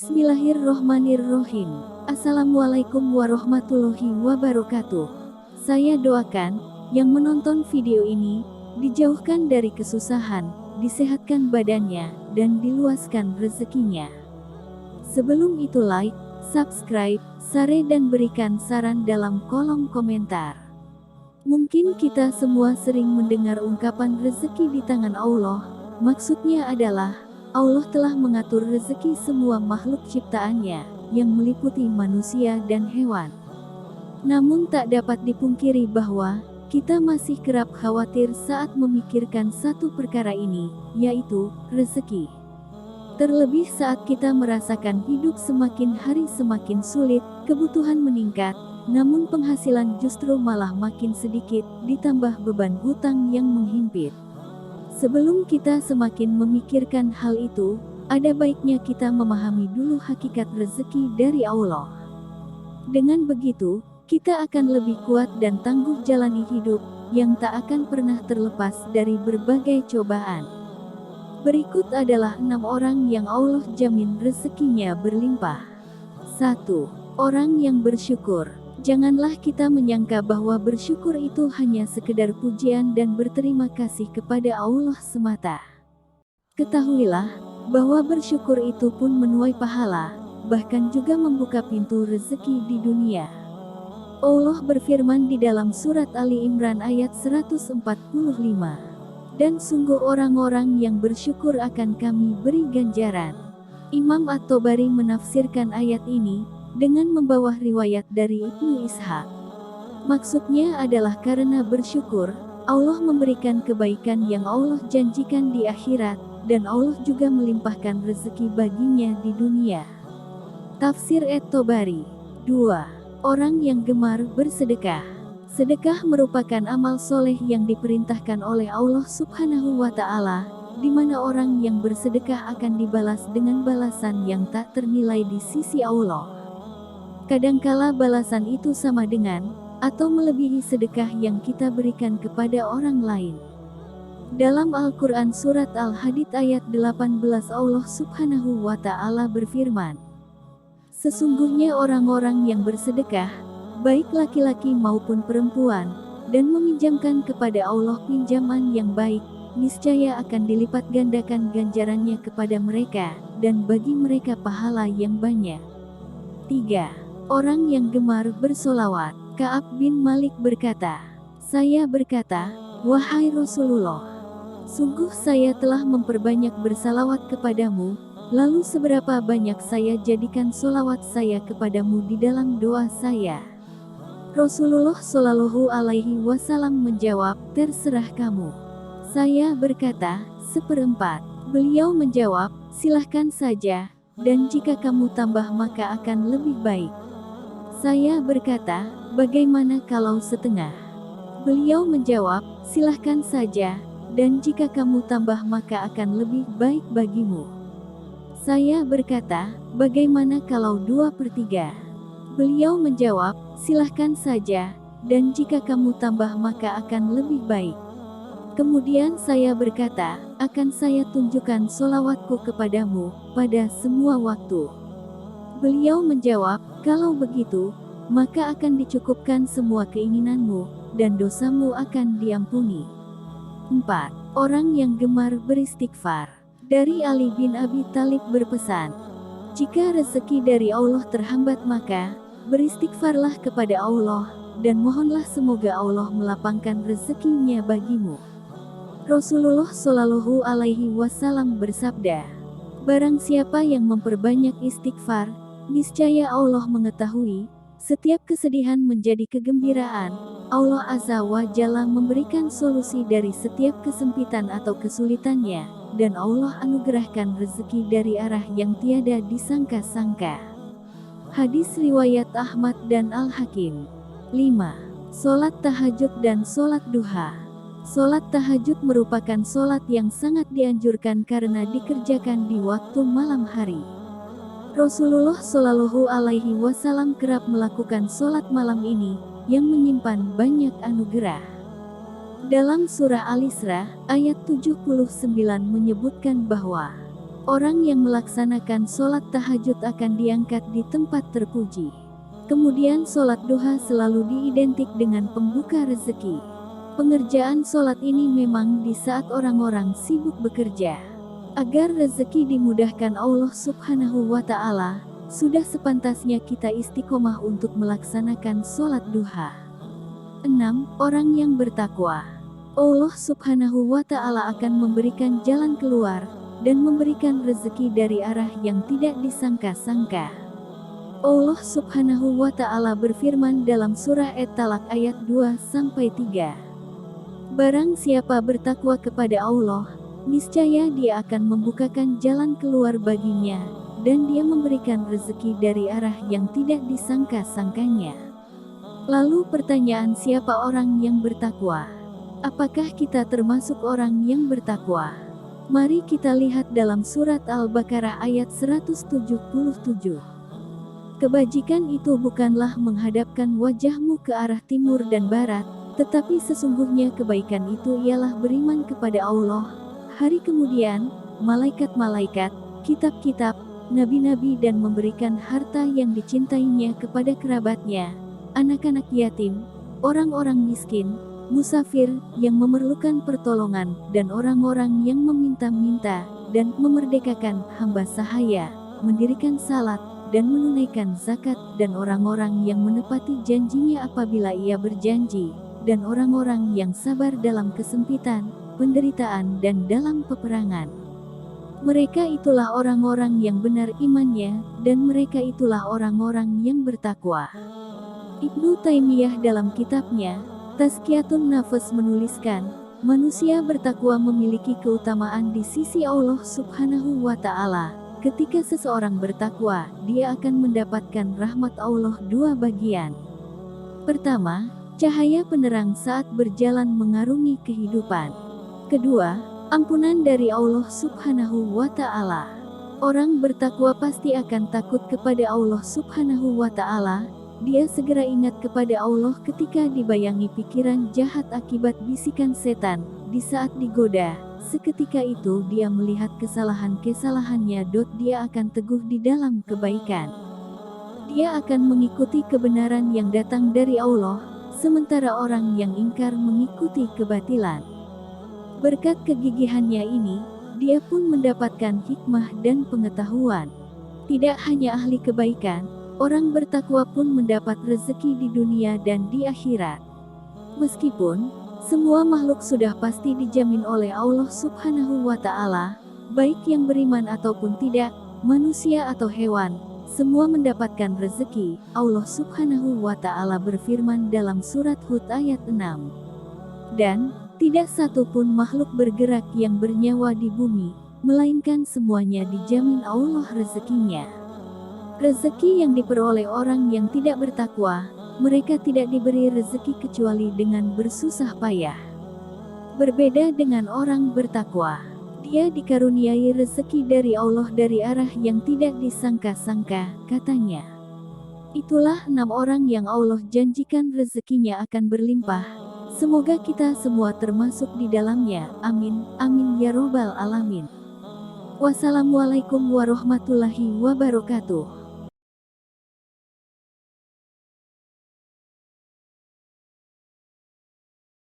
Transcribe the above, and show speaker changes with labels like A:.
A: Bismillahirrohmanirrohim. Assalamualaikum warahmatullahi wabarakatuh. Saya doakan yang menonton video ini dijauhkan dari kesusahan, disehatkan badannya, dan diluaskan rezekinya. Sebelum itu like, subscribe, share dan berikan saran dalam kolom komentar. Mungkin kita semua sering mendengar ungkapan rezeki di tangan Allah. Maksudnya adalah Allah telah mengatur rezeki semua makhluk ciptaannya, yang meliputi manusia dan hewan. Namun tak dapat dipungkiri bahwa kita masih kerap khawatir saat memikirkan satu perkara ini, yaitu rezeki. Terlebih saat kita merasakan hidup semakin hari semakin sulit, kebutuhan meningkat, namun penghasilan justru malah makin sedikit, ditambah beban hutang yang menghimpit. Sebelum kita semakin memikirkan hal itu, ada baiknya kita memahami dulu hakikat rezeki dari Allah. Dengan begitu, kita akan lebih kuat dan tangguh jalani hidup, yang tak akan pernah terlepas dari berbagai cobaan. Berikut adalah 6 orang yang Allah jamin rezekinya berlimpah. 1. Orang yang bersyukur. Janganlah kita menyangka bahwa bersyukur itu hanya sekedar pujian dan berterima kasih kepada Allah semata. Ketahuilah bahwa bersyukur itu pun menuai pahala, bahkan juga membuka pintu rezeki di dunia. Allah berfirman di dalam surat Ali Imran ayat 145, "Dan sungguh orang-orang yang bersyukur akan kami beri ganjaran." Imam At-Tabari menafsirkan ayat ini dengan membawa riwayat dari Ibnu Ishaq. Maksudnya adalah karena bersyukur, Allah memberikan kebaikan yang Allah janjikan di akhirat, dan Allah juga melimpahkan rezeki baginya di dunia. Tafsir At-Tabari. 2. Orang yang gemar bersedekah. Sedekah merupakan amal soleh yang diperintahkan oleh Allah Subhanahu wa Ta'ala, di mana orang yang bersedekah akan dibalas dengan balasan yang tak ternilai di sisi Allah. Kadangkala balasan itu sama dengan, atau melebihi sedekah yang kita berikan kepada orang lain. Dalam Al-Quran Surat Al-Hadid ayat 18 Allah Subhanahu wa Ta'ala berfirman, "Sesungguhnya orang-orang yang bersedekah, baik laki-laki maupun perempuan, dan meminjamkan kepada Allah pinjaman yang baik, niscaya akan dilipat gandakan ganjarannya kepada mereka, dan bagi mereka pahala yang banyak." 3. Orang yang gemar bersolawat. Ka'ab bin Malik berkata, "Saya berkata, wahai Rasulullah, sungguh saya telah memperbanyak bersalawat kepadamu, lalu seberapa banyak saya jadikan solawat saya kepadamu di dalam doa saya?" Rasulullah Shallallahu Alaihi Wasallam menjawab, "Terserah kamu." Saya berkata, "Seperempat." Beliau menjawab, "Silahkan saja, dan jika kamu tambah maka akan lebih baik." Saya berkata, "Bagaimana kalau setengah?" Beliau menjawab, "Silahkan saja, dan jika kamu tambah maka akan lebih baik bagimu." Saya berkata, "Bagaimana kalau 2/3?" Beliau menjawab, "Silahkan saja, dan jika kamu tambah maka akan lebih baik." Kemudian saya berkata, "Akan saya tunjukkan solawatku kepadamu, pada semua waktu." Beliau menjawab, "Kalau begitu, maka akan dicukupkan semua keinginanmu, dan dosamu akan diampuni." 4. Orang yang gemar beristighfar. Dari Ali bin Abi Thalib berpesan, "Jika rezeki dari Allah terhambat maka, beristighfarlah kepada Allah, dan mohonlah semoga Allah melapangkan rezekinya bagimu." Rasulullah Shallallahu Alaihi Wasallam bersabda, "Barang siapa yang memperbanyak istighfar, niscaya Allah mengetahui, setiap kesedihan menjadi kegembiraan. Allah Azza wa Jalla memberikan solusi dari setiap kesempitan atau kesulitannya, dan Allah anugerahkan rezeki dari arah yang tiada disangka-sangka." Hadis riwayat Ahmad dan Al-Hakim. 5. Salat tahajud dan salat duha. Salat tahajud merupakan salat yang sangat dianjurkan karena dikerjakan di waktu malam hari. Rasulullah Shallallahu Alaihi Wasallam kerap melakukan salat malam ini, yang menyimpan banyak anugerah. Dalam surah Al-Isra, ayat 79 menyebutkan bahwa Orang yang melaksanakan sholat tahajud akan diangkat di tempat terpuji. Kemudian sholat duha selalu diidentik dengan pembuka rezeki. Pengerjaan sholat ini memang di saat orang-orang sibuk bekerja. Agar rezeki dimudahkan Allah Subhanahu wa Ta'ala, sudah sepantasnya kita istiqomah untuk melaksanakan sholat duha. 6. Orang yang bertakwa. Allah Subhanahu wa Ta'ala akan memberikan jalan keluar dan memberikan rezeki dari arah yang tidak disangka-sangka. Allah Subhanahu wa Ta'ala berfirman dalam surah At-Talaq ayat 2-3. Barang siapa bertakwa kepada Allah, niscaya Dia akan membukakan jalan keluar baginya, dan Dia memberikan rezeki dari arah yang tidak disangka-sangkanya. Lalu pertanyaan, siapa orang yang bertakwa? Apakah kita termasuk orang yang bertakwa? Mari kita lihat dalam surat Al-Baqarah ayat 177. Kebajikan itu bukanlah menghadapkan wajahmu ke arah timur dan barat, tetapi sesungguhnya kebaikan itu ialah beriman kepada Allah, hari kemudian, malaikat-malaikat, kitab-kitab, nabi-nabi, dan memberikan harta yang dicintainya kepada kerabatnya, anak-anak yatim, orang-orang miskin, musafir yang memerlukan pertolongan, dan orang-orang yang meminta-minta, dan memerdekakan hamba sahaya, mendirikan salat, dan menunaikan zakat, dan orang-orang yang menepati janjinya apabila ia berjanji, dan orang-orang yang sabar dalam kesempitan, penderitaan, dan dalam peperangan. Mereka itulah orang-orang yang benar imannya, dan mereka itulah orang-orang yang bertakwa. Ibnu Taimiyah dalam kitabnya, Tazkiyatun Nafs menuliskan, manusia bertakwa memiliki keutamaan di sisi Allah Subhanahu wa Ta'ala. Ketika seseorang bertakwa, dia akan mendapatkan rahmat Allah dua bagian. Pertama, cahaya penerang saat berjalan mengarungi kehidupan. Kedua, ampunan dari Allah Subhanahu wa Ta'ala. Orang bertakwa pasti akan takut kepada Allah Subhanahu wa Ta'ala. Dia segera ingat kepada Allah ketika dibayangi pikiran jahat akibat bisikan setan. Di saat digoda, seketika itu dia melihat kesalahan-kesalahannya. Dia akan teguh di dalam kebaikan. Dia akan mengikuti kebenaran yang datang dari Allah, sementara orang yang ingkar mengikuti kebatilan. Berkat kegigihannya ini, dia pun mendapatkan hikmah dan pengetahuan. Tidak hanya ahli kebaikan, orang bertakwa pun mendapat rezeki di dunia dan di akhirat. Meskipun semua makhluk sudah pasti dijamin oleh Allah Subhanahu wa Ta'ala, baik yang beriman ataupun tidak, manusia atau hewan, semua mendapatkan rezeki. Allah Subhanahu wa Ta'ala berfirman dalam surat Hud ayat 6. Dan tidak satu pun makhluk bergerak yang bernyawa di bumi, melainkan semuanya dijamin Allah rezekinya. Rezeki yang diperoleh orang yang tidak bertakwa, mereka tidak diberi rezeki kecuali dengan bersusah payah. Berbeda dengan orang bertakwa, dia dikaruniai rezeki dari Allah dari arah yang tidak disangka-sangka, katanya. Itulah 6 orang yang Allah janjikan rezekinya akan berlimpah. Semoga kita semua termasuk di dalamnya. Amin, amin ya robbal alamin. Wassalamualaikum warahmatullahi wabarakatuh.